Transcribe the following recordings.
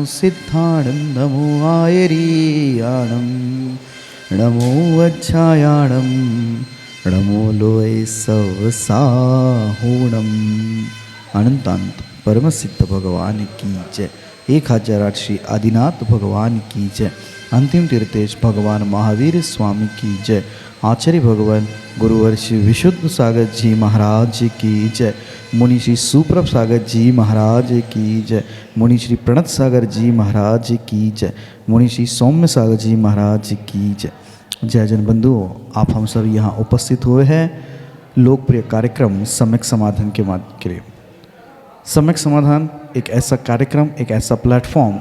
सिद्धाणं नमो आयरीयाणं नमो वज्रायाणं नमो लोय सवसाहुणम। अनंतानंत परम सिद्ध भगवान की जय। 1008 श्री आदिनाथ भगवान की जय। अंतिम तीर्थेश भगवान महावीर स्वामी की जय। आचार्य भगवान गुरुवर श्री विशुद्ध सागर जी महाराज की जय। मुनि श्री सुप्रभ सागर जी महाराज की जय। मुनि श्री प्रणत सागर जी महाराज की जय। मुनि श्री सौम्य सागर जी महाराज की जय। जय जन बंधुओं, आप हम सब यहाँ उपस्थित हुए हैं लोकप्रिय कार्यक्रम सम्यक समाधान के माध्यम के लिए। सम्यक समाधान एक ऐसा कार्यक्रम, एक ऐसा प्लेटफॉर्म,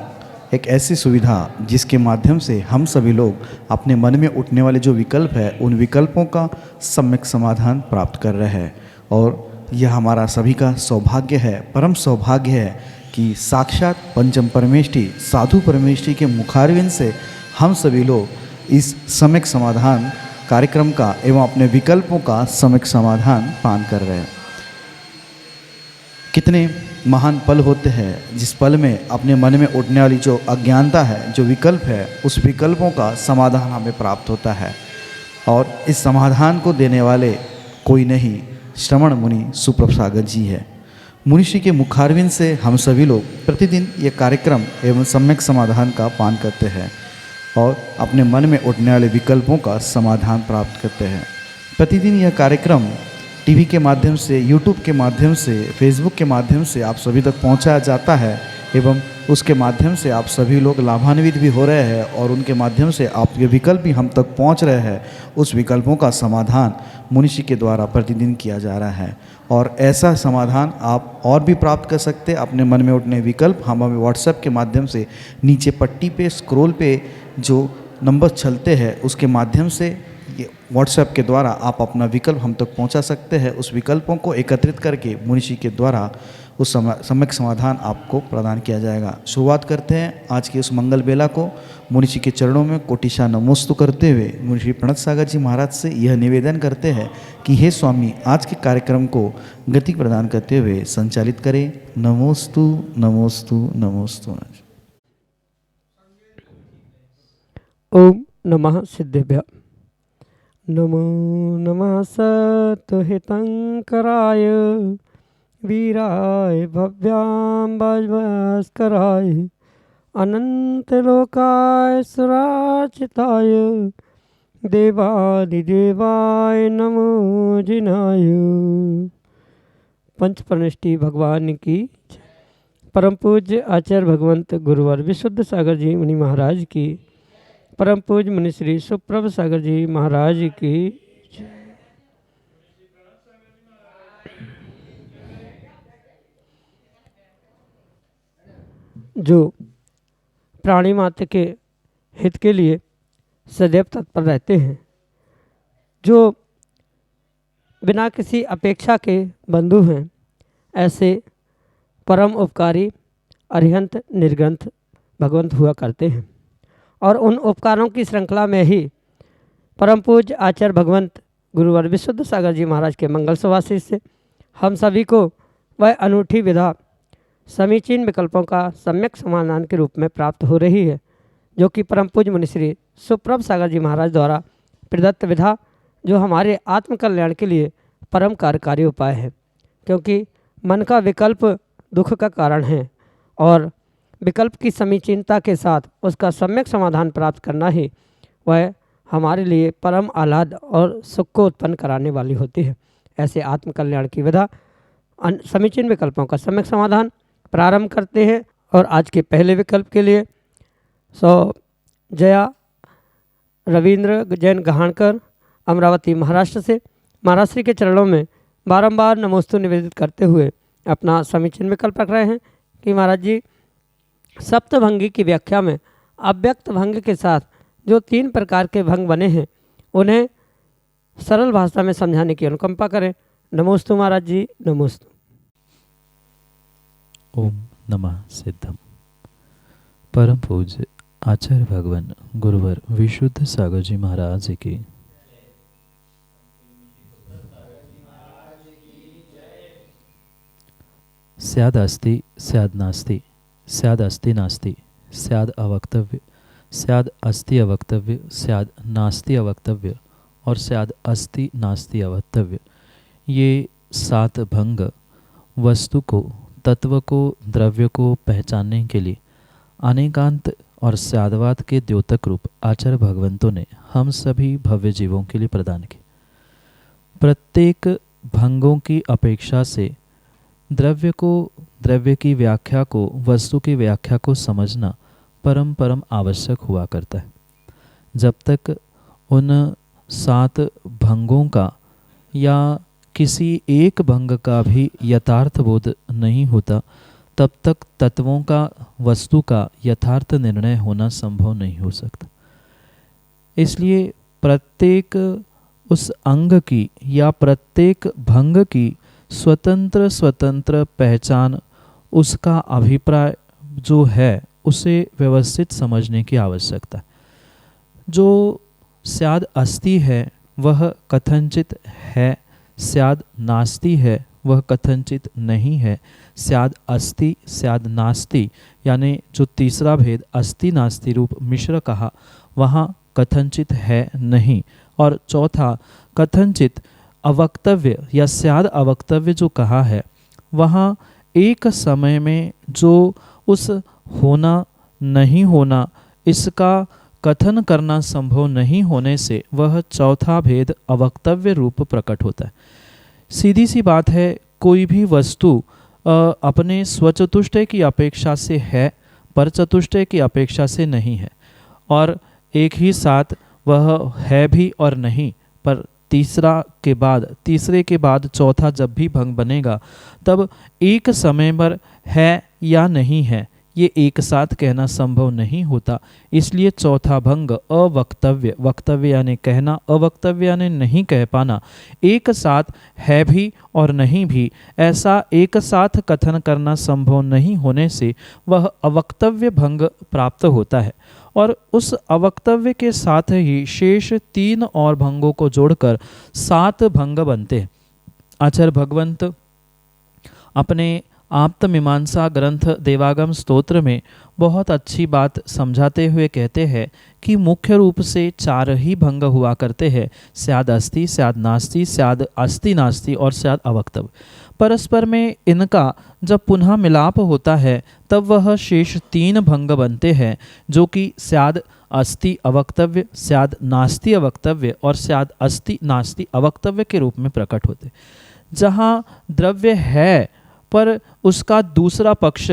एक ऐसी सुविधा जिसके माध्यम से हम सभी लोग अपने मन में उठने वाले जो विकल्प है उन विकल्पों का सम्यक समाधान प्राप्त कर रहे हैं। और यह हमारा सभी का सौभाग्य है, परम सौभाग्य है कि साक्षात पंचम परमेष्ठी साधु परमेष्ठी के मुखारविंद से हम सभी लोग इस सम्यक समाधान कार्यक्रम का एवं अपने विकल्पों का सम्यक समाधान पान कर रहे हैं। कितने महान पल होते हैं जिस पल में अपने मन में उठने वाली जो अज्ञानता है, जो विकल्प है, उस विकल्पों का समाधान हमें प्राप्त होता है। और इस समाधान को देने वाले कोई नहीं, श्रवण मुनि सुप्रभ सागर जी है। मुनिषि के मुखारविंद से हम सभी लोग प्रतिदिन ये कार्यक्रम एवं सम्यक समाधान का पान करते हैं और अपने मन में उठने वाले विकल्पों का समाधान प्राप्त करते हैं। प्रतिदिन यह कार्यक्रम टीवी के माध्यम से, यूट्यूब के माध्यम से, फेसबुक के माध्यम से आप सभी तक पहुंचाया जाता है एवं उसके माध्यम से आप सभी लोग लाभान्वित भी हो रहे हैं और उनके माध्यम से आपके विकल्प भी हम तक पहुंच रहे हैं। उस विकल्पों का समाधान मुनिषि के द्वारा प्रतिदिन किया जा रहा है और ऐसा समाधान आप और भी प्राप्त कर सकते हैं। अपने मन में उठने विकल्प हम हमें व्हाट्सएप के माध्यम से नीचे पट्टी पे स्क्रॉल पे जो नंबर चलते हैं उसके माध्यम से ये व्हाट्सएप के द्वारा आप अपना विकल्प हम तक पहुंचा सकते हैं। उस विकल्पों को एकत्रित करके मुनिषि के द्वारा उस सम्यक समाधान आपको प्रदान किया जाएगा। शुरुआत करते हैं आज की उस मंगल बेला को मुनिषि के चरणों में कोटिशा नमोस्तु करते हुए मुनिषि प्रणत सागर जी महाराज से यह निवेदन करते हैं कि हे स्वामी, आज के कार्यक्रम को गति प्रदान करते हुए संचालित करें। नमोस्तु नमोस्तु नमोस्तु। ओम नमः सिद्धेभ्य। नमो नमः सत्हितंकराय वीराय भव्याम्बस्कराय अनंतलोकाय सुराचिताय देवादिदेवाय नमो जिनाय। पंचपर्णिष्ठी भगवान की जय। परम पूज्य आचार्य भगवंत गुरुवर विशुद्ध सागर जी मुनि महाराज की, परम पूज्य मुनि श्री सुप्रभ सागर जी महाराज की जय। जो प्राणी मात्र के हित के लिए सदैव तत्पर रहते हैं, जो बिना किसी अपेक्षा के बंधु हैं, ऐसे परम उपकारी अरिहंत निर्ग्रंथ भगवंत हुआ करते हैं। और उन उपकारों की श्रृंखला में ही परम पूज्य आचार्य भगवंत गुरुवर विशुद्ध सागर जी महाराज के मंगल सुभाषिष से हम सभी को वह अनूठी विधा समीचीन विकल्पों का सम्यक समाधान के रूप में प्राप्त हो रही है, जो कि परम पूज्य मुनि श्री सुप्रभ सागर जी महाराज द्वारा प्रदत्त विधा, जो हमारे आत्मकल्याण के लिए परम कार्यकारी उपाय है। क्योंकि मन का विकल्प दुख का कारण है और विकल्प की समीचीनता के साथ उसका सम्यक समाधान प्राप्त करना ही वह हमारे लिए परम आह्लाद और सुख को उत्पन्न कराने वाली होती है। ऐसे आत्मकल्याण की विधा समीचीन विकल्पों का सम्यक समाधान प्रारंभ करते हैं। और आज के पहले विकल्प के लिए जया रविंद्र जैन गहाणकर अमरावती महाराष्ट्र से महाराष्ट्र के चरणों में बारंबार नमोस्तु निवेदित करते हुए अपना समीचीन विकल्प रख रहे हैं कि महाराज जी, सप्तभंगी की व्याख्या में अव्यक्त भंग के साथ जो 3 प्रकार के भंग बने हैं उन्हें सरल भाषा में समझाने की अनुकंपा करें। नमोस्तु महाराज जी, नमोस्तु। ओम नमः सिद्धम। परम पूज्य आचार्य भगवान गुरुवर विशुद्ध सागर जी महाराज की, स्याद अस्ति स्याद नास्ति स्याद अस्ति नास्ति स्याद अवक्तव्य, स्याद अस्ति अवक्तव्य, स्याद नास्ति अवक्तव्य और स्याद अस्ति नास्ति अवक्तव्य। ये 7 भंग वस्तु को, तत्व को, द्रव्य को पहचानने के लिए अनेकांत और स्यादवाद के द्योतक रूप आचार्य भगवंतों ने हम सभी भव्य जीवों के लिए प्रदान किए। प्रत्येक भंगों की अपेक्षा से द्रव्य को, द्रव्य की व्याख्या को, वस्तु की व्याख्या को समझना परम आवश्यक हुआ करता है। जब तक उन 7 भंगों का या किसी एक भंग का भी यथार्थ बोध नहीं होता, तब तक तत्वों का, वस्तु का यथार्थ निर्णय होना संभव नहीं हो सकता। इसलिए प्रत्येक उस अंग की या प्रत्येक भंग की स्वतंत्र पहचान, उसका अभिप्राय जो है उसे व्यवस्थित समझने की आवश्यकता है। जो स्याद अस्ति है वह कथनचित है, स्याद नास्ति है वह कथनचित नहीं है। स्याद अस्ति, स्याद नास्ति यानी जो तीसरा भेद अस्ति नास्ति रूप मिश्र कहा, वहाँ कथनचित है नहीं। और चौथा कथनचित अवक्तव्य या स्याद अवक्तव्य जो कहा है, वहाँ एक समय में जो उस होना नहीं होना, इसका कथन करना संभव नहीं होने से वह चौथा भेद अवक्तव्य रूप प्रकट होता है। सीधी सी बात है, कोई भी वस्तु अपने स्वचतुष्टय की अपेक्षा से है, पर चतुष्टय की अपेक्षा से नहीं है। और एक ही साथ वह है भी और नहीं, पर तीसरे के बाद चौथा जब भी भंग बनेगा, तब एक समय पर है या नहीं है ये एक साथ कहना संभव नहीं होता। इसलिए चौथा भंग अवक्तव्य, वक्तव्य यानी कहना, अवक्तव्य यानी नहीं कह पाना, एक साथ है भी और नहीं भी, ऐसा एक साथ कथन करना संभव नहीं होने से वह अवक्तव्य भंग प्राप्त होता है। और उस अवक्तव्य के साथ ही शेष 3 और भंगों को जोड़कर 7 भंग बनते हैं। आचार्य भगवंत अपने आप्तमीमांसा ग्रंथ देवागम स्तोत्र में बहुत अच्छी बात समझाते हुए कहते हैं कि मुख्य रूप से 4 ही भंग हुआ करते हैं, स्याद अस्ति, स्याद नास्ति, स्याद अस्ति नास्ति और स्याद अवक्तव्य। परस्पर में इनका जब पुनः मिलाप होता है तब वह शेष 3 भंग बनते हैं, जो कि स्याद अस्ति अवक्तव्य, स्याद नास्ति अवक्तव्य और स्याद अस्ति नास्ति अवक्तव्य के रूप में प्रकट होते। जहाँ द्रव्य है पर उसका दूसरा पक्ष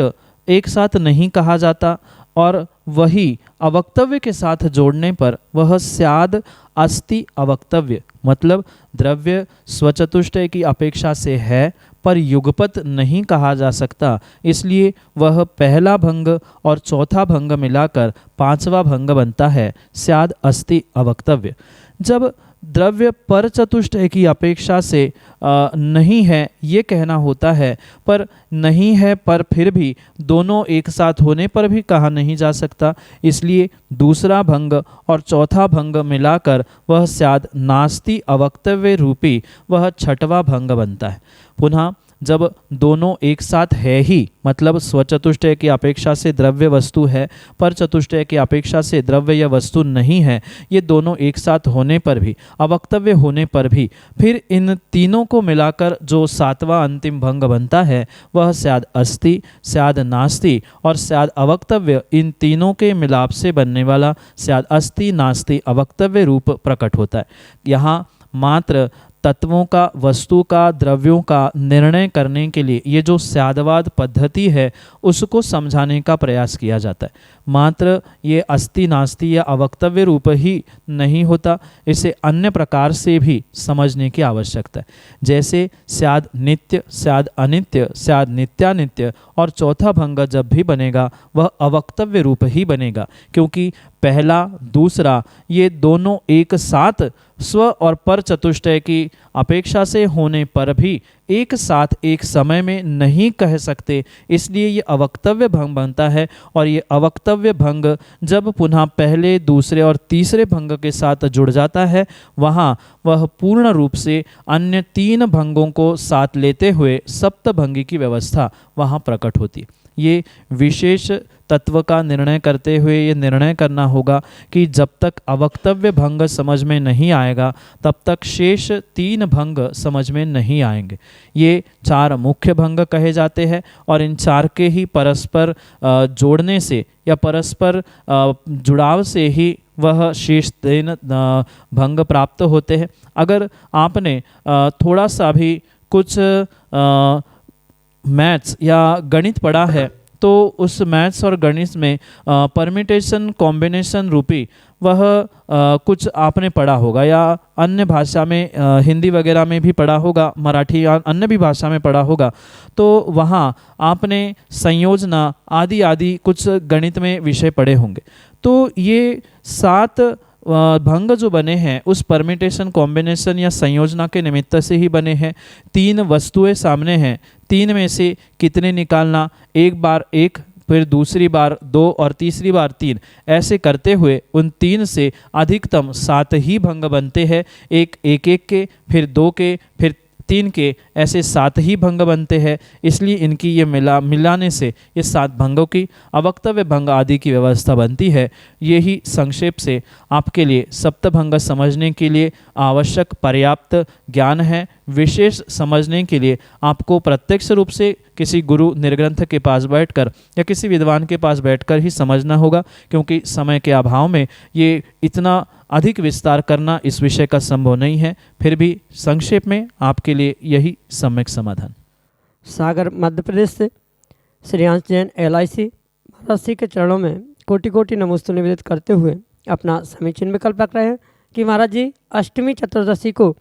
एक साथ नहीं कहा जाता और वही अवक्तव्य के साथ जोड़ने पर वह स्याद अस्ति अवक्तव्य, मतलब द्रव्य स्वचतुष्टय की अपेक्षा से है पर युगपत नहीं कहा जा सकता, इसलिए वह पहला भंग और चौथा भंग मिलाकर 5वां भंग बनता है, स्याद अस्ति अवक्तव्य। जब द्रव्य पर चतुष्टय की अपेक्षा से नहीं है ये कहना होता है, पर नहीं है पर फिर भी दोनों एक साथ होने पर भी कहा नहीं जा सकता, इसलिए दूसरा भंग और चौथा भंग मिलाकर वह स्याद नास्ति अवक्तव्य रूपी वह 6वां भंग बनता है। पुनः जब दोनों एक साथ है ही, मतलब स्वचतुष्टय की अपेक्षा से द्रव्य वस्तु है पर चतुष्टय की अपेक्षा से द्रव्य या वस्तु नहीं है, ये दोनों एक साथ होने पर भी, अवक्तव्य होने पर भी, फिर इन तीनों को मिलाकर जो 7वां अंतिम भंग बनता है वह स्याद अस्ति, स्याद नास्ति और स्याद अवक्तव्य, इन तीनों के मिलाप से बनने वाला स्याद अस्ति नास्ति अवक्तव्य रूप प्रकट होता है। यहाँ मात्र तत्वों का, वस्तु का, द्रव्यों का निर्णय करने के लिए ये जो स्यादवाद पद्धति है उसको समझाने का प्रयास किया जाता है। मात्र ये अस्ति नास्ति या अवक्तव्य रूप ही नहीं होता, इसे अन्य प्रकार से भी समझने की आवश्यकता है। जैसे स्याद नित्य, स्याद अनित्य, स्याद नित्यानित्य और चौथा भंग जब भी बनेगा वह अवक्तव्य रूप ही बनेगा, क्योंकि पहला दूसरा ये दोनों एक साथ स्व और पर चतुष्टय की अपेक्षा से होने पर भी एक साथ एक समय में नहीं कह सकते, इसलिए ये अवक्तव्य भंग बनता है। और ये अवक्तव्य भंग जब पुनः पहले, दूसरे और तीसरे भंग के साथ जुड़ जाता है, वहाँ वह पूर्ण रूप से अन्य 3 भंगों को साथ लेते हुए सप्तभंगी की व्यवस्था वहाँ प्रकट होती है। ये विशेष तत्व का निर्णय करते हुए ये निर्णय करना होगा कि जब तक अवक्तव्य भंग समझ में नहीं आएगा तब तक शेष 3 भंग समझ में नहीं आएंगे। ये 4 मुख्य भंग कहे जाते हैं और इन 4 के ही परस्पर जोड़ने से या परस्पर जुड़ाव से ही वह शेष 3 भंग प्राप्त होते हैं। अगर आपने थोड़ा सा भी कुछ मैथ्स या गणित पढ़ा है तो उस मैथ्स और गणित में परमिटेशन कॉम्बिनेशन रूपी वह कुछ आपने पढ़ा होगा या अन्य भाषा में हिंदी वगैरह में भी पढ़ा होगा, मराठी या अन्य भी भाषा में पढ़ा होगा। तो वहाँ आपने संयोजना आदि आदि कुछ गणित में विषय पढ़े होंगे। तो ये 7 भंग जो बने हैं उस परमिटेशन कॉम्बिनेशन या संयोजना के निमित्त से ही बने हैं। 3 वस्तुएं सामने हैं, 3 में से कितने निकालना, एक बार 1, फिर दूसरी बार 2 और तीसरी बार 3, ऐसे करते हुए उन 3 से अधिकतम 7 ही भंग बनते हैं। एक के, फिर 2 के, फिर 3 के, ऐसे 7 ही भंग बनते हैं। इसलिए इनकी ये मिलाने से ये 7 भंगों की अवक्तव्य भंग आदि की व्यवस्था बनती है। यही संक्षेप से आपके लिए सप्तभंग समझने के लिए आवश्यक पर्याप्त ज्ञान है। विशेष समझने के लिए आपको प्रत्यक्ष रूप से किसी गुरु निर्ग्रंथ के पास बैठकर या किसी विद्वान के पास बैठकर ही समझना होगा, क्योंकि समय के अभाव में ये इतना अधिक विस्तार करना इस विषय का संभव नहीं है। फिर भी संक्षेप में आपके लिए यही सम्यक समाधान। सागर मध्य प्रदेश से श्रेयांश जैन LIC महाराज जी के चरणों में कोटि कोटि नमोस्तु निवेदित करते हुए अपना समीचीन विकल्प रख रहे हैं कि महाराज जी अष्टमी चतुर्दशी को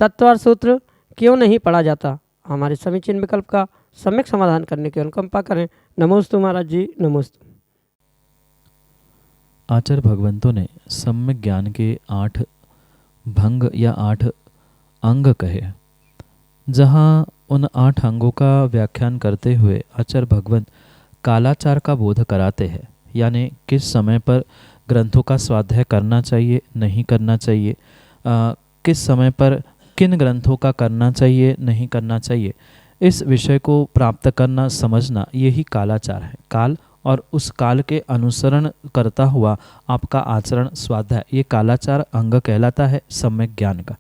तत्वार्थ सूत्र क्यों नहीं पढ़ा जाता। हमारे समीचीन विकल्प का सम्यक समाधान करने की अनुकंपा करें। नमोस्तु महाराज जी, नमोस्तु। आचार्य भगवंतों ने सम्यक ज्ञान के 8 भंग या 8 अंग कहे, जहाँ उन 8 अंगों का व्याख्यान करते हुए आचार्य भगवंत कालाचार का बोध कराते हैं, यानी किस समय पर ग्रंथों का स्वाध्याय करना चाहिए, नहीं करना चाहिए, किस समय पर किन ग्रंथों का करना चाहिए, नहीं करना चाहिए। इस विषय को प्राप्त करना, समझना, यही कालाचार है। काल और उस काल के अनुसरण करता हुआ आपका आचरण, स्वाध्याय, ये कालाचार अंग कहलाता है सम्यक ज्ञान का।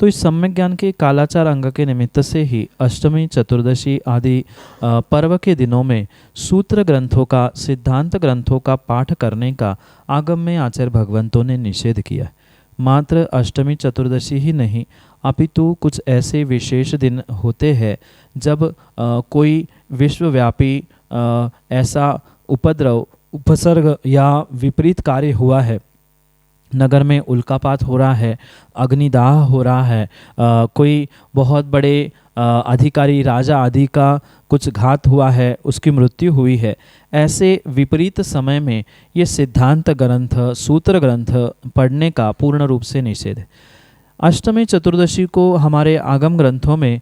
तो इस सम्यक ज्ञान के कालाचार अंग के निमित्त से ही अष्टमी चतुर्दशी आदि पर्व के दिनों में सूत्र ग्रंथों का, सिद्धांत ग्रंथों का पाठ करने का आगम में आचार्य भगवंतों ने निषेध किया है। मात्र अष्टमी चतुर्दशी ही नहीं, अपितु कुछ ऐसे विशेष दिन होते हैं जब कोई विश्वव्यापी ऐसा उपद्रव, उपसर्ग या विपरीत कार्य हुआ है, नगर में उल्कापात हो रहा है, अग्निदाह हो रहा है, कोई बहुत बड़े अधिकारी राजा आदि का कुछ घात हुआ है, उसकी मृत्यु हुई है, ऐसे विपरीत समय में ये सिद्धांत ग्रंथ, सूत्र ग्रंथ पढ़ने का पूर्ण रूप से निषेध है। अष्टमी चतुर्दशी को हमारे आगम ग्रंथों में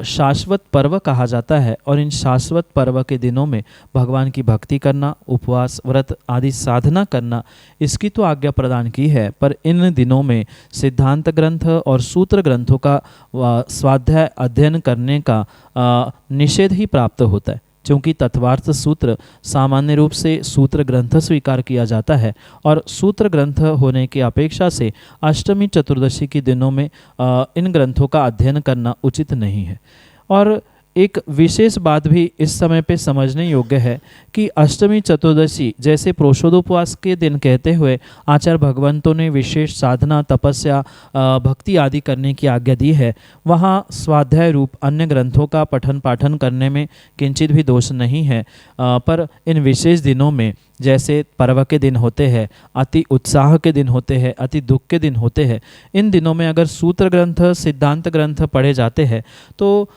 शाश्वत पर्व कहा जाता है और इन शाश्वत पर्व के दिनों में भगवान की भक्ति करना, उपवास, व्रत आदि साधना करना, इसकी तो आज्ञा प्रदान की है, पर इन दिनों में सिद्धांत ग्रंथ और सूत्र ग्रंथों का स्वाध्याय अध्ययन करने का निषेध ही प्राप्त होता है, क्योंकि तत्वार्थ सूत्र सामान्य रूप से सूत्र ग्रंथ स्वीकार किया जाता है और सूत्र ग्रंथ होने की अपेक्षा से अष्टमी चतुर्दशी के दिनों में इन ग्रंथों का अध्ययन करना उचित नहीं है। और एक विशेष बात भी इस समय पे समझने योग्य है कि अष्टमी चतुर्दशी जैसे प्रोषोदोपवास के दिन कहते हुए आचार्य भगवंतों ने विशेष साधना, तपस्या, भक्ति आदि करने की आज्ञा दी है, वहाँ स्वाध्याय रूप अन्य ग्रंथों का पठन पाठन करने में किंचित भी दोष नहीं है। पर इन विशेष दिनों में जैसे पर्व के दिन होते हैं, अति उत्साह के दिन होते हैं, अति दुख के दिन होते हैं, इन दिनों में अगर सूत्र ग्रंथ, सिद्धांत ग्रंथ पढ़े जाते हैं तो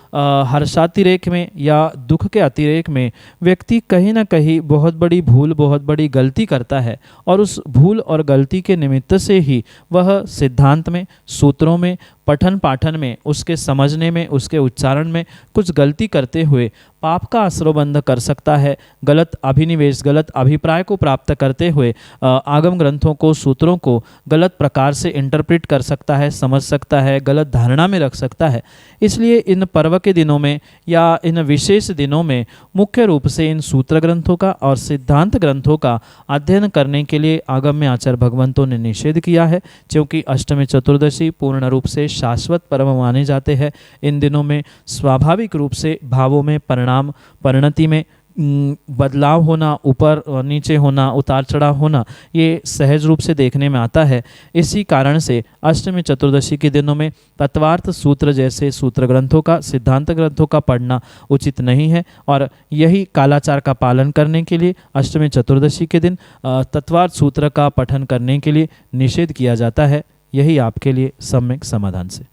हर्षातिरेक में या दुख के अतिरेक में व्यक्ति कहीं ना कहीं बहुत बड़ी भूल, बहुत बड़ी गलती करता है और उस भूल और गलती के निमित्त से ही वह सिद्धांत में, सूत्रों में, पठन पाठन में, उसके समझने में, उसके उच्चारण में कुछ गलती करते हुए पाप का आश्रयबंध कर सकता है। गलत अभिनिवेश, गलत अभिप्राय को प्राप्त करते हुए आगम ग्रंथों को, सूत्रों को गलत प्रकार से इंटरप्रेट कर सकता है, समझ सकता है, गलत धारणा में रख सकता है। इसलिए इन पर्व के दिनों में या इन विशेष दिनों में मुख्य रूप से इन सूत्र ग्रंथों का और सिद्धांत ग्रंथों का अध्ययन करने के लिए आगम में आचार्य भगवंतों ने निषेध किया है, क्योंकि अष्टमी चतुर्दशी पूर्ण रूप से शाश्वत पर्व माने जाते हैं। इन दिनों में स्वाभाविक रूप से भावों में परिणाम, परिणति में बदलाव होना, ऊपर नीचे होना, उतार चढ़ाव होना, ये सहज रूप से देखने में आता है। इसी कारण से अष्टमी चतुर्दशी के दिनों में तत्वार्थ सूत्र जैसे सूत्र ग्रंथों का, सिद्धांत ग्रंथों का पढ़ना उचित नहीं है, और यही कालाचार का पालन करने के लिए अष्टमी चतुर्दशी के दिन तत्वार्थ सूत्र का पठन करने के लिए निषेध किया जाता है। यही आपके लिए सम्यक समाधान से।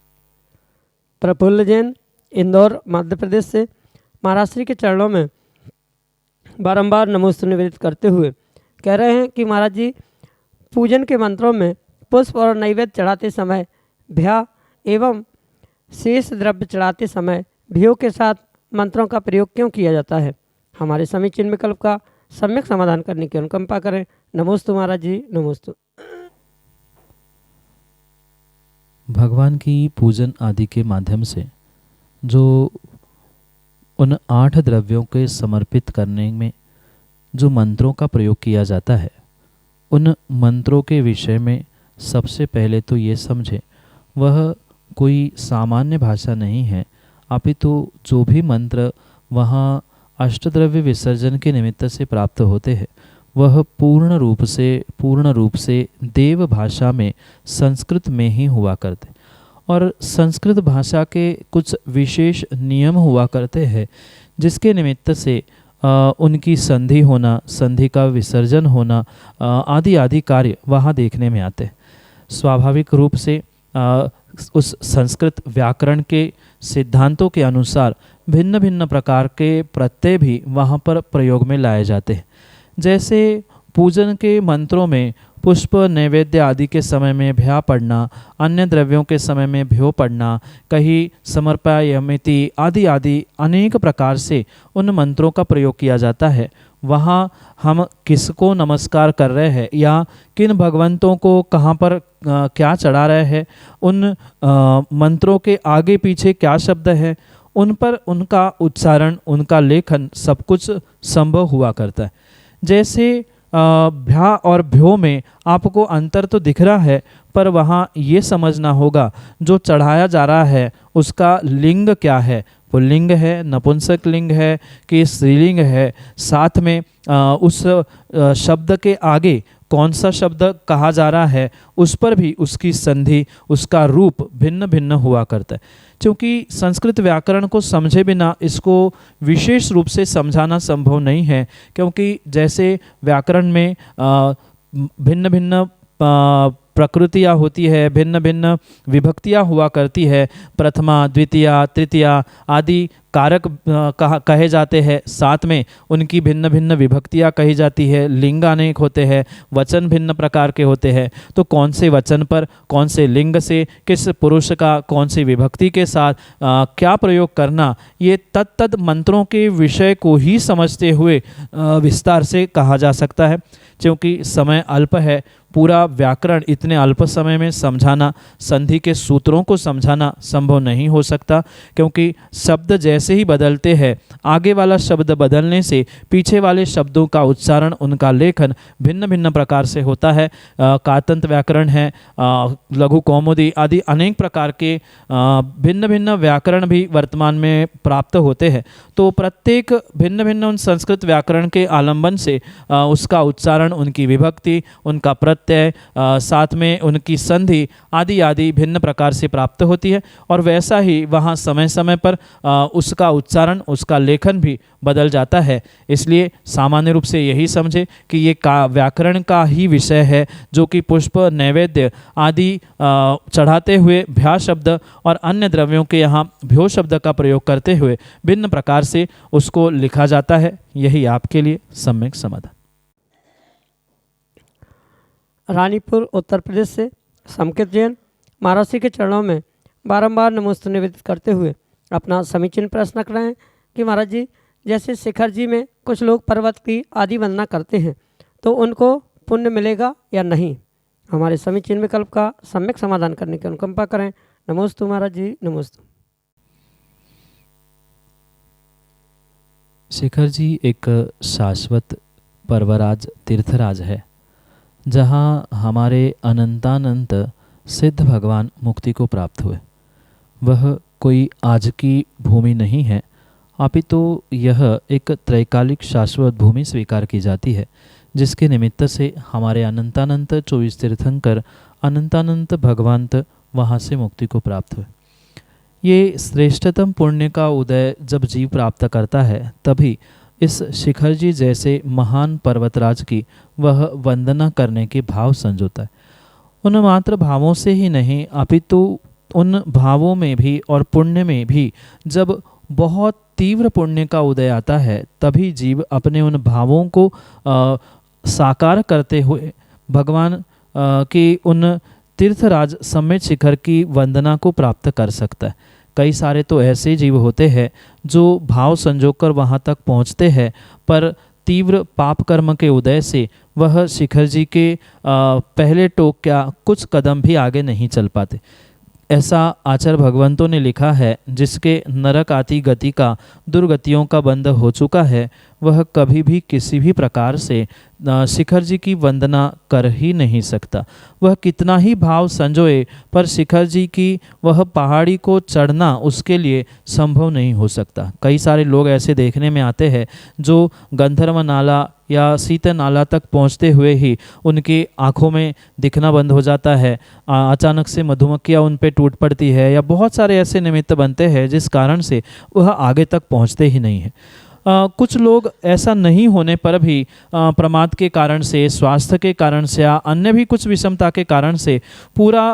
प्रफुल्ल जैन, इंदौर, मध्य प्रदेश से महाराज श्री के चरणों में बारंबार नमोस्तु निवेदित करते हुए कह रहे हैं कि महाराज जी, पूजन के मंत्रों में पुष्प और नैवेद्य चढ़ाते समय भ्या एवं शेष द्रव्य चढ़ाते समय भ्यो के साथ मंत्रों का प्रयोग क्यों किया जाता है? हमारे समीचीन विकल्प का सम्यक समाधान करने की अनुकंपा करें। नमोस्तु महाराज जी, नमोस्तु। भगवान की पूजन आदि के माध्यम से जो उन 8 द्रव्यों के समर्पित करने में जो मंत्रों का प्रयोग किया जाता है, उन मंत्रों के विषय में सबसे पहले तो ये समझें, वह कोई सामान्य भाषा नहीं है, अपितु जो भी मंत्र वहाँ अष्टद्रव्य विसर्जन के निमित्त से प्राप्त होते हैं, वह पूर्ण रूप से देव भाषा में, संस्कृत में ही हुआ करते, और संस्कृत भाषा के कुछ विशेष नियम हुआ करते हैं, जिसके निमित्त से उनकी संधि होना, संधि का विसर्जन होना आदि आदि कार्य वहाँ देखने में आते हैं। स्वाभाविक रूप से उस संस्कृत व्याकरण के सिद्धांतों के अनुसार भिन्न भिन्न प्रकार के प्रत्यय भी वहाँ पर प्रयोग में लाए जाते हैं। जैसे पूजन के मंत्रों में पुष्प नैवेद्य आदि के समय में भ्या पढ़ना, अन्य द्रव्यों के समय में भ्यो पढ़ना, कहीं समर्पयामिति आदि आदि अनेक प्रकार से उन मंत्रों का प्रयोग किया जाता है। वहाँ हम किसको नमस्कार कर रहे हैं या किन भगवंतों को कहाँ पर क्या चढ़ा रहे हैं, उन मंत्रों के आगे पीछे क्या शब्द है, उन पर उनका उच्चारण, उनका लेखन सब कुछ संभव हुआ करता है। जैसे भ्या और भ्यो में आपको अंतर तो दिख रहा है, पर वहाँ ये समझना होगा जो चढ़ाया जा रहा है उसका लिंग क्या है, पुल्लिंग है, नपुंसक लिंग है कि स्त्रीलिंग है, साथ में उस शब्द के आगे कौन सा शब्द कहा जा रहा है, उस पर भी उसकी संधि, उसका रूप भिन्न भिन्न हुआ करता है। क्योंकि संस्कृत व्याकरण को समझे बिना इसको विशेष रूप से समझाना संभव नहीं है, क्योंकि जैसे व्याकरण में भिन्न भिन्न प्रकृतियाँ होती है, भिन्न भिन्न विभक्तियाँ हुआ करती है, प्रथमा, द्वितीया, तृतीया आदि कारक कहे जाते हैं, साथ में उनकी भिन्न भिन्न विभक्तियाँ कही जाती है, लिंग अनेक होते हैं, वचन भिन्न प्रकार के होते हैं। तो कौन से वचन पर कौन से लिंग से किस पुरुष का कौन सी विभक्ति के साथ क्या प्रयोग करना, ये तत्त मंत्रों के विषय को ही समझते हुए विस्तार से कहा जा सकता है। क्योंकि समय अल्प है, पूरा व्याकरण इतने अल्प समय में समझाना, संधि के सूत्रों को समझाना संभव नहीं हो सकता, क्योंकि शब्द जैसे ही बदलते हैं, आगे वाला शब्द बदलने से पीछे वाले शब्दों का उच्चारण, उनका लेखन भिन्न भिन्न प्रकार से होता है। कातंत व्याकरण है, लघु कौमुदी आदि अनेक प्रकार के भिन्न भिन्न व्याकरण भी वर्तमान में प्राप्त होते हैं। तो प्रत्येक भिन्न भिन्न उन संस्कृत व्याकरण के आलंबन से उसका उच्चारण, उनकी विभक्ति, उनका प्रत्यय, साथ में उनकी संधि आदि आदि भिन्न प्रकार से प्राप्त होती है, और वैसा ही वहाँ समय समय पर उसका उच्चारण, उसका लेखन भी बदल जाता है। इसलिए सामान्य रूप से यही समझे कि ये व्याकरण का ही विषय है, जो कि पुष्प नैवेद्य आदि चढ़ाते हुए भ्या शब्द और अन्य द्रव्यों के यहाँ भ्यो शब्द का प्रयोग करते हुए भिन्न प्रकार से उसको लिखा जाता है। यही आपके लिए सम्यक समाधान। रानीपुर उत्तर प्रदेश से समकित जैन, महाराज श्री के चरणों में बारंबार नमोस्तु निवेदित करते हुए अपना समीचीन प्रश्न कर रहे हैं कि महाराज जी, जैसे शिखर जी में कुछ लोग पर्वत की आदि वंदना करते हैं, तो उनको पुण्य मिलेगा या नहीं? हमारे समीचीन विकल्प का सम्यक समाधान करने की अनुकंपा करें। नमोस्तु महाराज जी, नमोस्तु। शिखर जी एक शाश्वत पर्वराज तीर्थराज है, जहाँ हमारे अनंतानंत सिद्ध भगवान मुक्ति को प्राप्त हुए। वह कोई आज की भूमि नहीं है, अपितु यह एक त्रैकालिक शाश्वत भूमि स्वीकार की जाती है, जिसके निमित्त से हमारे अनंतानंत 24 तीर्थंकर अनंतानंत भगवंत वहाँ से मुक्ति को प्राप्त हुए। ये श्रेष्ठतम पुण्य का उदय जब जीव प्राप्त करता है, तभी इस शिखर जी जैसे महान पर्वतराज की वह वंदना करने के भाव संजोता है। उन मात्र भावों से ही नहीं, अपितु उन भावों में भी और पुण्य में भी जब बहुत तीव्र पुण्य का उदय आता है, तभी जीव अपने उन भावों को साकार करते हुए भगवान की उन तीर्थराज समेत शिखर की वंदना को प्राप्त कर सकता है। कई सारे तो ऐसे जीव होते हैं जो भाव संजोकर वहाँ तक पहुँचते हैं, पर तीव्र पाप कर्म के उदय से वह शिखर जी के पहले टोक क्या कुछ कदम भी आगे नहीं चल पाते। ऐसा आचार्य भगवंतों ने लिखा है, जिसके नरक आती गति का दुर्गतियों का बंध हो चुका है, वह कभी भी किसी भी प्रकार से शिखर जी की वंदना कर ही नहीं सकता। वह कितना ही भाव संजोए, पर शिखर जी की वह पहाड़ी को चढ़ना उसके लिए संभव नहीं हो सकता। कई सारे लोग ऐसे देखने में आते हैं जो गंधर्व नाला या सीता नाला तक पहुंचते हुए ही उनकी आंखों में दिखना बंद हो जाता है, अचानक से मधुमक्खियाँ उन पे टूट पड़ती है, या बहुत सारे ऐसे निमित्त बनते हैं जिस कारण से वह आगे तक पहुंचते ही नहीं है। कुछ लोग ऐसा नहीं होने पर भी प्रमाद के कारण से, स्वास्थ्य के कारण से या अन्य भी कुछ विषमता के कारण से पूरा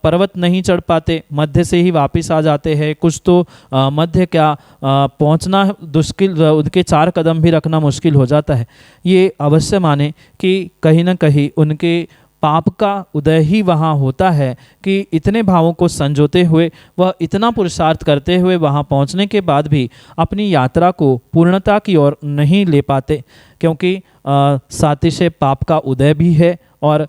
पर्वत नहीं चढ़ पाते, मध्य से ही वापस आ जाते हैं। कुछ तो मध्य क्या पहुंचना मुश्किल, उनके 4 कदम भी रखना मुश्किल हो जाता है। ये अवश्य माने कि कहीं ना कहीं उनके पाप का उदय ही वहाँ होता है कि इतने भावों को संजोते हुए वह इतना पुरुषार्थ करते हुए वहाँ पहुँचने के बाद भी अपनी यात्रा को पूर्णता की ओर नहीं ले पाते, क्योंकि सातिशय पाप का उदय भी है और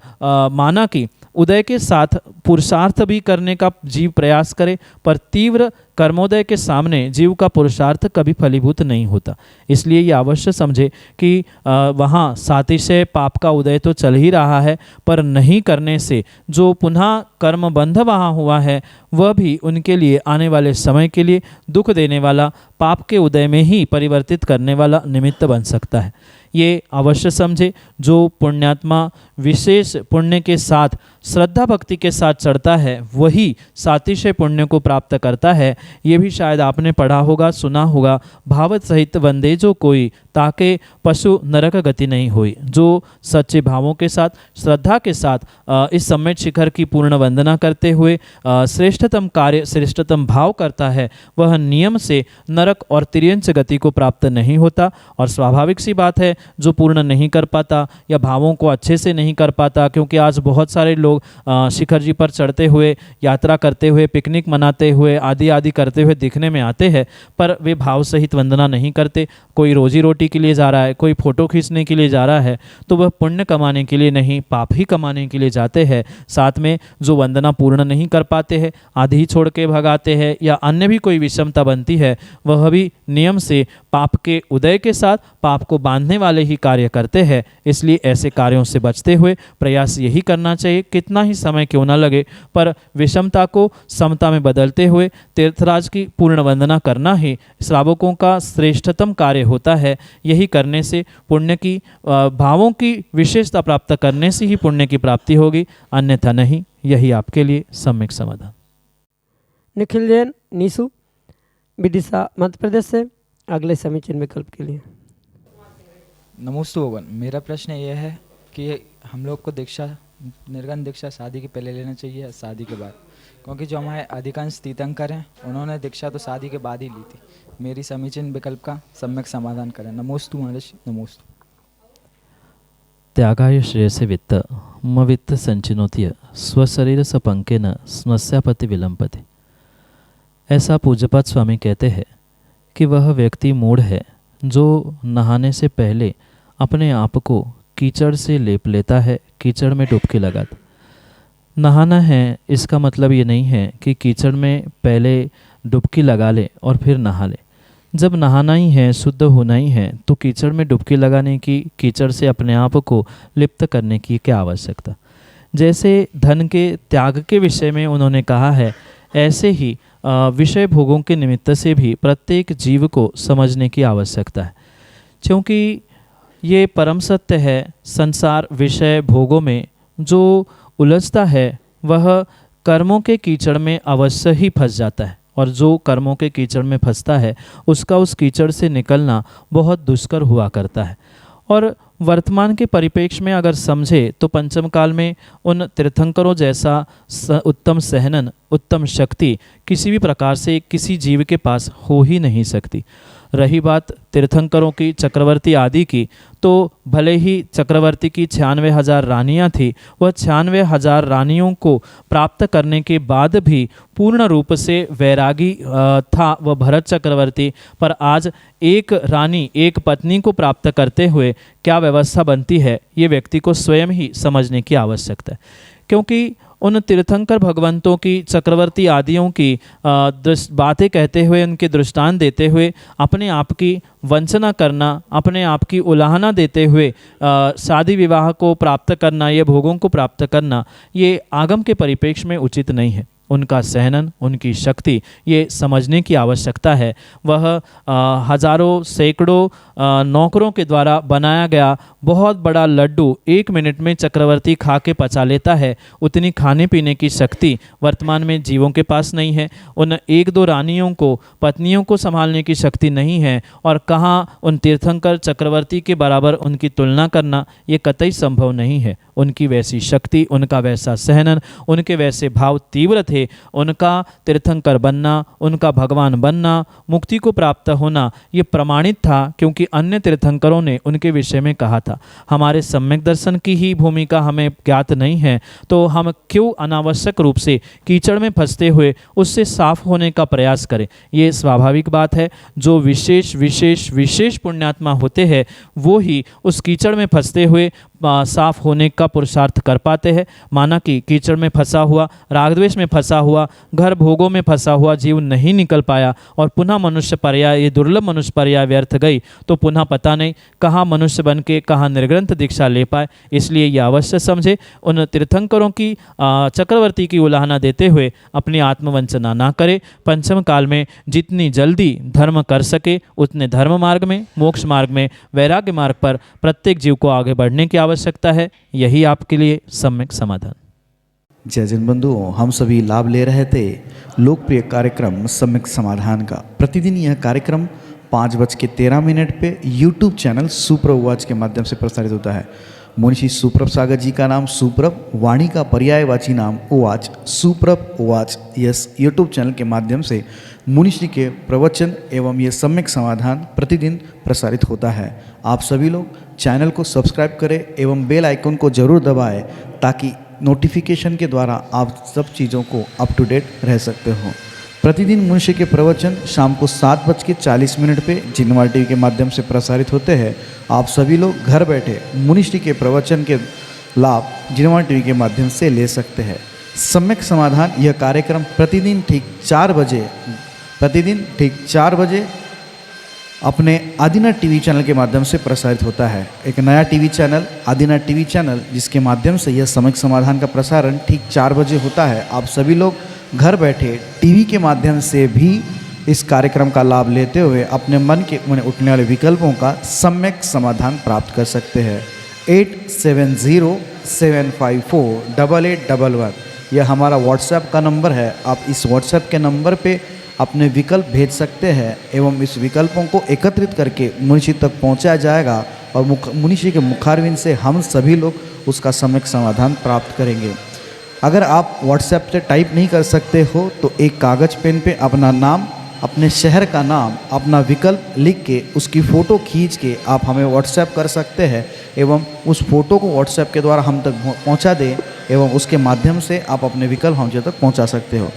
माना कि उदय के साथ पुरुषार्थ भी करने का जीव प्रयास करे, पर तीव्र कर्मोदय के सामने जीव का पुरुषार्थ कभी फलीभूत नहीं होता। इसलिए ये अवश्य समझे कि वहाँ सातिशय पाप का उदय तो चल ही रहा है, पर नहीं करने से जो पुनः कर्म बंध वहाँ हुआ है, वह भी उनके लिए आने वाले समय के लिए दुख देने वाला, पाप के उदय में ही परिवर्तित करने वाला निमित्त बन सकता है। ये अवश्य समझे, जो पुण्यात्मा विशेष पुण्य के साथ श्रद्धा भक्ति के साथ चढ़ता है, वही सातिशय पुण्य को प्राप्त करता है। ये भी शायद आपने पढ़ा होगा, सुना होगा, भावत सहित वंदे जो कोई, ताके पशु नरक गति नहीं हुई। जो सच्चे भावों के साथ, श्रद्धा के साथ इस सम्मेत शिखर की पूर्ण वंदना करते हुए श्रेष्ठतम कार्य, श्रेष्ठतम भाव करता है, वह नियम से नरक और तिर्यंच गति को प्राप्त नहीं होता। और स्वाभाविक सी बात है, जो पूर्ण नहीं कर पाता या भावों को अच्छे से नहीं कर पाता, क्योंकि आज बहुत सारे लोग शिखर जी पर चढ़ते हुए, यात्रा करते हुए, पिकनिक मनाते हुए, आदि आदि करते हुए दिखने में आते हैं, पर वे भाव सहित वंदना नहीं करते। कोई रोजी रोटी के लिए जा रहा है, कोई फोटो खींचने के लिए जा रहा है, तो वह पुण्य कमाने के लिए नहीं, पाप ही कमाने के लिए जाते हैं। साथ में जो वंदना पूर्ण नहीं कर पाते हैं, आधी ही छोड़ के भगाते हैं, या अन्य भी कोई विषमता बनती है, वह भी नियम से पाप के उदय के साथ पाप को बांधने वाले ही कार्य करते हैं। इसलिए ऐसे कार्यों से बचते हुए प्रयास यही करना चाहिए, कितना ही समय क्यों ना लगे, पर विषमता को समता में बदलते हुए तीर्थराज की पूर्ण वंदना करना ही श्रावकों का श्रेष्ठतम कार्य होता है। यही करने से पुण्य की, भावों की विशेषता प्राप्त करने से ही पुण्य की प्राप्ति होगी, अन्यथा नहीं। यही आपके लिए सम्यक समाधान। निखिल जैन नीसू, विदिशा मध्य प्रदेश से, अगले समीचीन विकल्प के लिए। नमोस्तु भगवान। मेरा प्रश्न यह है कि हम लोग को दीक्षा, निर्गन दीक्षा शादी के पहले लेना चाहिए या शादी के बाद? क्योंकि जो हमारे अधिकांश तीर्थंकर हैं, उन्होंने दीक्षा तो शादी के बाद ही ली थी। मेरी समीचीन विकल्प का सम्यक समाधान करें। नमोस्तु महर्षि, नमोस्तु। त्यागाय श्रेयसे वित्त म वित्त संचिनोत्य स्वशरीर सपंकेन स्मस्यापति विलंपति। ऐसा पूज्यपाद स्वामी कहते हैं कि वह व्यक्ति मूढ़ है जो नहाने से पहले अपने आप को कीचड़ से लेप लेता है, कीचड़ में डुबकी लगाता। नहाना है इसका मतलब ये नहीं है कि कीचड़ में पहले डुबकी लगा ले और फिर नहा ले। जब नहाना ही है, शुद्ध होना ही है, तो कीचड़ में डुबकी लगाने की, कीचड़ से अपने आप को लिप्त करने की क्या आवश्यकता। जैसे धन के त्याग के विषय में उन्होंने कहा है, ऐसे ही विषय भोगों के निमित्त से भी प्रत्येक जीव को समझने की आवश्यकता है, क्योंकि ये परम सत्य है। संसार विषय भोगों में जो उलझता है वह कर्मों के कीचड़ में अवश्य ही फंस जाता है, और जो कर्मों के कीचड़ में फंसता है उसका उस कीचड़ से निकलना बहुत दुष्कर हुआ करता है। और वर्तमान के परिप्रेक्ष्य में अगर समझे तो पंचम काल में उन तीर्थंकरों जैसा उत्तम सहनन, उत्तम शक्ति किसी भी प्रकार से किसी जीव के पास हो ही नहीं सकती। रही बात तीर्थंकरों की, चक्रवर्ती आदि की, तो भले ही चक्रवर्ती की 96,000 रानियाँ थी, वह 96,000 रानियों को प्राप्त करने के बाद भी पूर्ण रूप से वैरागी था वह भरत चक्रवर्ती। पर आज एक रानी, एक पत्नी को प्राप्त करते हुए क्या व्यवस्था बनती है, ये व्यक्ति को स्वयं ही समझने की आवश्यकता है। क्योंकि उन तीर्थंकर भगवंतों की, चक्रवर्ती आदियों की बातें कहते हुए, उनके दृष्टांत देते हुए अपने आप की वंचना करना, अपने आप की उलाहना देते हुए शादी विवाह को प्राप्त करना, ये भोगों को प्राप्त करना, ये आगम के परिप्रेक्ष्य में उचित नहीं है। उनका सहनन, उनकी शक्ति, ये समझने की आवश्यकता है। वह हजारों सैकड़ों नौकरों के द्वारा बनाया गया बहुत बड़ा लड्डू 1 मिनट में चक्रवर्ती खा के पचा लेता है, उतनी खाने पीने की शक्ति वर्तमान में जीवों के पास नहीं है। उन 1-2 रानियों को, पत्नियों को संभालने की शक्ति नहीं है, और कहाँ उन तीर्थंकर चक्रवर्ती के बराबर उनकी तुलना करना ये कतई संभव नहीं है। उनकी वैसी शक्ति, उनका वैसा सहनन, उनके वैसे भाव तीव्र थे। उनका तीर्थंकर बनना, उनका भगवान बनना, मुक्ति को प्राप्त होना ये प्रमाणित था, क्योंकि अन्य तीर्थंकरों ने उनके विषय में कहा था। हमारे सम्यक दर्शन की ही भूमिका हमें ज्ञात नहीं है, तो हम क्यों अनावश्यक रूप से कीचड़ में फंसते हुए उससे साफ होने का प्रयास करें। ये स्वाभाविक बात है। जो विशेष विशेष विशेष पुण्यात्मा होते हैं वो ही उस कीचड़ में फंसते हुए साफ होने का पुरुषार्थ कर पाते हैं। माना कि कीचड़ में फंसा हुआ, रागद्वेष में फंसा हुआ, घर भोगों में फंसा हुआ जीव नहीं निकल पाया और पुनः मनुष्य पर्याय, ये दुर्लभ मनुष्य पर्याय व्यर्थ गई, तो पुनः पता नहीं कहाँ मनुष्य बन के कहाँ निर्ग्रंथ दीक्षा ले पाए। इसलिए ये अवश्य समझे, उन तीर्थंकरों की, चक्रवर्ती की उलाहना देते हुए अपनी आत्मवंचना ना करे। पंचम काल में जितनी जल्दी धर्म कर सके उतने धर्म मार्ग में, मोक्ष मार्ग में, वैराग्य मार्ग पर प्रत्येक जीव को आगे बढ़ने की आवश्यकता है। यही आपके लिए सम्यक समाधान। जय जन बंधुओं, हम सभी लाभ ले रहे थे लोकप्रिय कार्यक्रम सम्यक समाधान का। प्रतिदिन यह कार्यक्रम 5:13 पे यूट्यूब चैनल सुप्रभ वाच के माध्यम से प्रसारित होता है। मुनिषी सुप्रभ सागर जी का नाम सुप्रभ, वाणी का पर्यायवाची नाम उवाच, सुप्रभ उवाच, यस यूट्यूब चैनल के माध्यम से मुनिषी के प्रवचन एवं ये सम्यक समाधान प्रतिदिन प्रसारित होता है। आप सभी लोग चैनल को सब्सक्राइब करें एवं बेल आइकन को जरूर दबाएं, ताकि नोटिफिकेशन के द्वारा आप सब चीज़ों को अप टू डेट रह सकते हो। प्रतिदिन मुनिषी के प्रवचन शाम को 7:40 पे जिनवार टीवी के माध्यम से प्रसारित होते हैं। आप सभी लोग घर बैठे मुनिषी के प्रवचन के लाभ जिनवार टीवी के माध्यम से ले सकते हैं। सम्यक समाधान यह कार्यक्रम प्रतिदिन ठीक 4 बजे अपने आदिना टीवी चैनल के माध्यम से प्रसारित होता है। एक नया टीवी चैनल, आदिना टीवी चैनल, जिसके माध्यम से यह सम्यक समाधान का प्रसारण ठीक 4 बजे होता है। आप सभी लोग घर बैठे टीवी के माध्यम से भी इस कार्यक्रम का लाभ लेते हुए अपने मन में उठने वाले विकल्पों का सम्यक समाधान प्राप्त कर सकते हैं। 8707548811 यह हमारा व्हाट्सएप का नंबर है। आप इस व्हाट्सएप के नंबर पे अपने विकल्प भेज सकते हैं एवं इस विकल्पों को एकत्रित करके मुनिषी तक पहुंचाया जाएगा और मुनिषी के मुखारविंद से हम सभी लोग उसका सम्यक समाधान प्राप्त करेंगे। अगर आप व्हाट्सएप से टाइप नहीं कर सकते हो तो एक कागज़ पेन पे अपना नाम, अपने शहर का नाम, अपना विकल्प लिख के उसकी फ़ोटो खींच के आप हमें व्हाट्सएप कर सकते हैं एवं उस फ़ोटो को व्हाट्सएप के द्वारा हम तक पहुंचा दें एवं उसके माध्यम से आप अपने विकल्प हम तक पहुंचा सकते हो।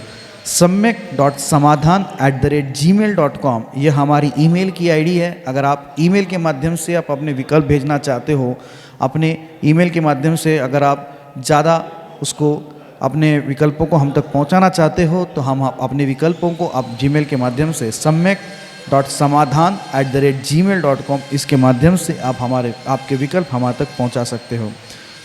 samyak.samadhan@gmail.com यह हमारी ईमेल की आईडी है। अगर आप ईमेल के माध्यम से आप अपने विकल्प भेजना चाहते हो, अपने ईमेल के माध्यम से अगर आप ज़्यादा उसको अपने विकल्पों को हम तक पहुंचाना चाहते हो, तो हम अपने विकल्पों को आप जीमेल के माध्यम से samyak.samadhan@gmail.com इसके माध्यम से आप आपके विकल्प हमारे तक पहुंचा सकते हो।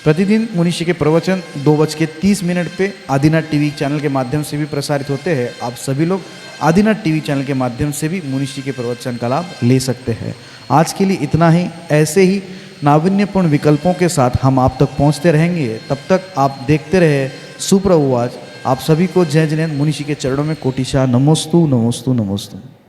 प्रतिदिन मुनीषी के प्रवचन 2:30 पे आदिनाथ टीवी चैनल के माध्यम से भी प्रसारित होते हैं। आप सभी लोग आदिनाथ टीवी चैनल के माध्यम से भी मुनीषी के प्रवचन का लाभ ले सकते हैं। आज के लिए इतना ही। ऐसे ही नाविन्यपूर्ण विकल्पों के साथ हम आप तक पहुंचते रहेंगे। तब तक आप देखते रहे सुप्रभुवाच। आप सभी को जय जिनेंद्र मुनीषी के चरणों में कोटिशा नमोस्तु नमोस्तु नमोस्तु।